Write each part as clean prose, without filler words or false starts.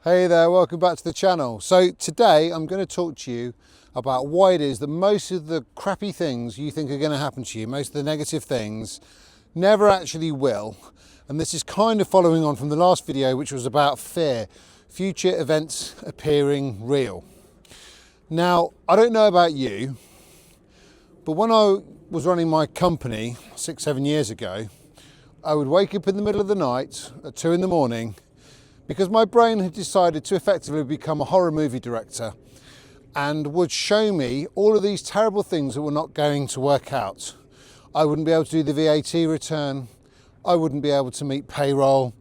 Hey there, welcome back to the channel. So today I'm going to talk to you about why it is that most of the crappy things you think are going to happen to you, most of the negative things, never actually will. And this is kind of following on from the last video, which was about fear, future events appearing real. Now, I don't know about you, but when I was running my company 6-7 years ago, I would wake up in the middle of the night at 2 in the morning because my brain had decided to effectively become a horror movie director and would show me all of these terrible things that were not going to work out. I wouldn't be able to do the VAT return, I wouldn't be able to meet payroll,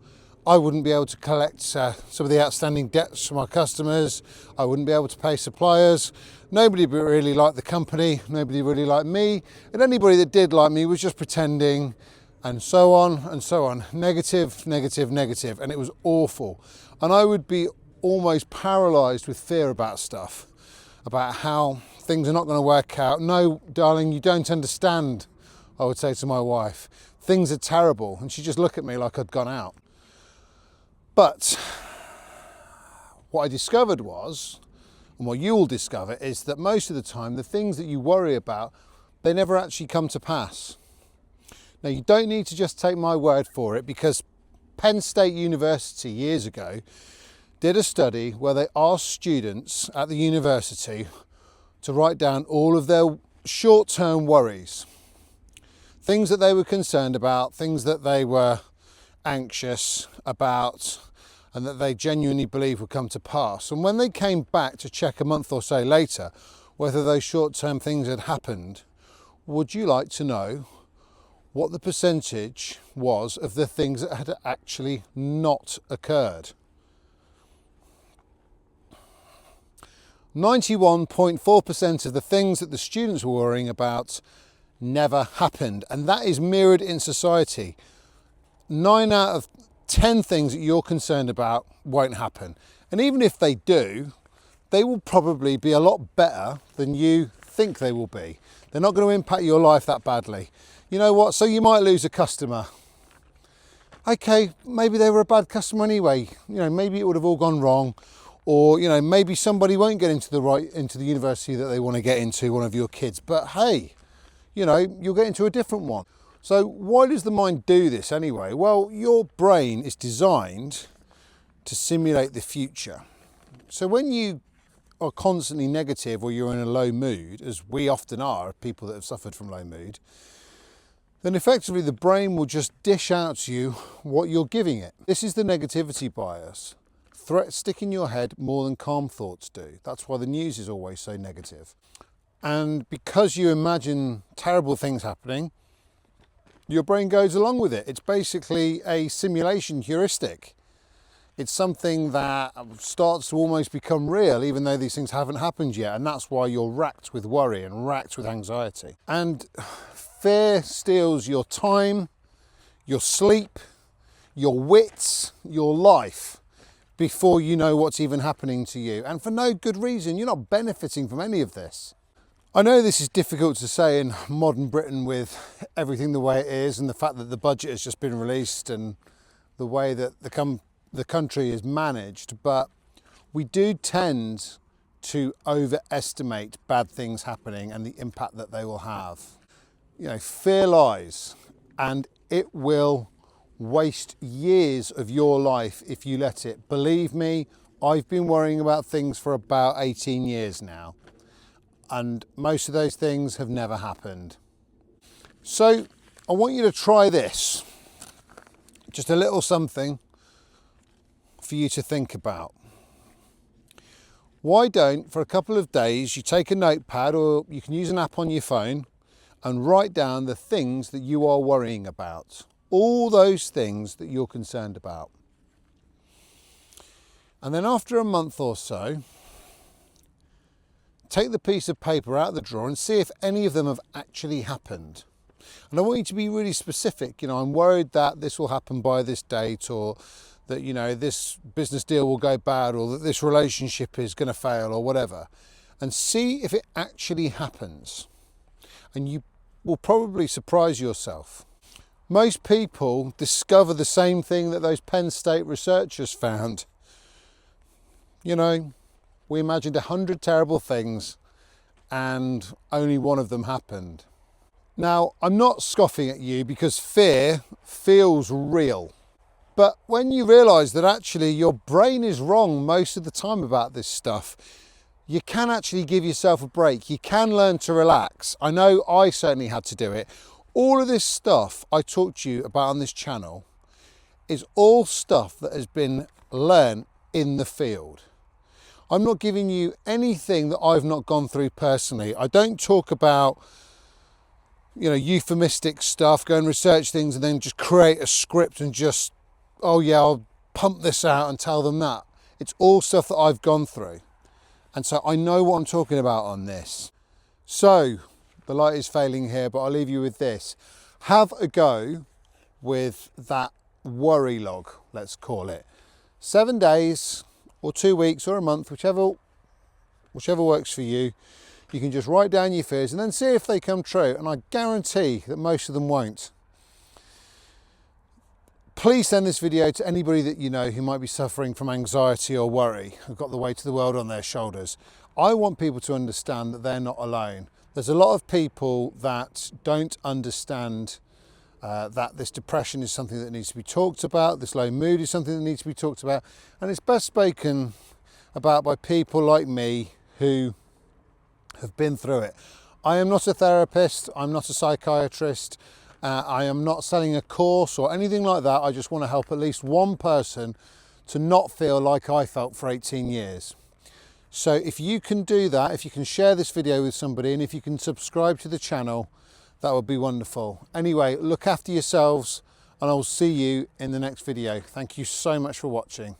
I wouldn't be able to collect some of the outstanding debts from our customers, I wouldn't be able to pay suppliers, nobody really liked the company, nobody really liked me, and anybody that did like me was just pretending, and so on and so on. Negative, negative, negative, and it was awful. And I would be almost paralyzed with fear about stuff, about how things are not going to work out. No, darling, you don't understand, I would say to my wife. Things are terrible. And she'd just look at me like I'd gone out. But what I discovered was, and what you'll discover, is that most of the time, the things that you worry about, they never actually come to pass. Now, you don't need to just take my word for it, because Penn State University years ago did a study where they asked students at the university to write down all of their short-term worries, things that they were concerned about, things that they were anxious about, and that they genuinely believe would come to pass. And when they came back to check a month or so later whether those short-term things had happened, would you like to know what the percentage was of the things that had actually not occurred? 91.4% of the things that the students were worrying about never happened, and that is mirrored in society. 9 out of 10 things that you're concerned about won't happen, and even if they do, they will probably be a lot better than you think they will be. They're not going to impact your life that badly. You know what? So you might lose a customer. Okay, maybe they were a bad customer anyway. You know, maybe it would have all gone wrong, or you know, maybe somebody won't get into the university that they want to get into, one of your kids. But hey, you know, you'll get into a different one. So why does the mind do this anyway? Well, your brain is designed to simulate the future. So when you are constantly negative, or you're in a low mood, as we often are, people that have suffered from low mood, then effectively the brain will just dish out to you what you're giving it. This is the negativity bias. Threats stick in your head more than calm thoughts do. That's why the news is always so negative. And because you imagine terrible things happening, your brain goes along with it. It's basically a simulation heuristic. It's something that starts to almost become real, even though these things haven't happened yet. And that's why you're racked with worry and racked with anxiety. And fear steals your time, your sleep, your wits, your life before you know what's even happening to you. And for no good reason. You're not benefiting from any of this. I know this is difficult to say in modern Britain with everything the way it is, and the fact that the budget has just been released and the way that the country is managed, but we do tend to overestimate bad things happening and the impact that they will have. You know, fear lies, and it will waste years of your life if you let it. Believe me, I've been worrying about things for about 18 years now, and most of those things have never happened. So I want you to try this, just a little something for you to think about. Why don't, for a couple of days, you take a notepad, or you can use an app on your phone, and write down the things that you are worrying about. All those things that you're concerned about. And then after a month or so, take the piece of paper out of the drawer and see if any of them have actually happened. And I want you to be really specific. You know, I'm worried that this will happen by this date, or that, you know, this business deal will go bad, or that this relationship is going to fail, or whatever. And see if it actually happens. And you will probably surprise yourself. Most people discover the same thing that those Penn State researchers found. You know, we imagined 100 terrible things and only one of them happened. Now, I'm not scoffing at you because fear feels real. But when you realise that actually your brain is wrong most of the time about this stuff, you can actually give yourself a break. You can learn to relax. I know I certainly had to do it. All of this stuff I talked to you about on this channel is all stuff that has been learned in the field. I'm not giving you anything that I've not gone through personally. I don't talk about, you know, euphemistic stuff, go and research things and then just create a script and just, oh yeah, I'll pump this out and tell them that. It's all stuff that I've gone through. And so I know what I'm talking about on this. So the light is failing here, but I'll leave you with this. Have a go with that worry log, let's call it. 7 days or 2 weeks or a month, whichever works for you. You can just write down your fears and then see if they come true. And I guarantee that most of them won't. Please send this video to anybody that you know who might be suffering from anxiety or worry, who've got the weight of the world on their shoulders. I want people to understand that they're not alone. There's a lot of people that don't understand that this depression is something that needs to be talked about, this low mood is something that needs to be talked about, and it's best spoken about by people like me who have been through it. I am not a therapist, I'm not a psychiatrist, I am not selling a course or anything like that. I just want to help at least one person to not feel like I felt for 18 years. So if you can do that, if you can share this video with somebody and if you can subscribe to the channel, that would be wonderful. Anyway, look after yourselves and I'll see you in the next video. Thank you so much for watching.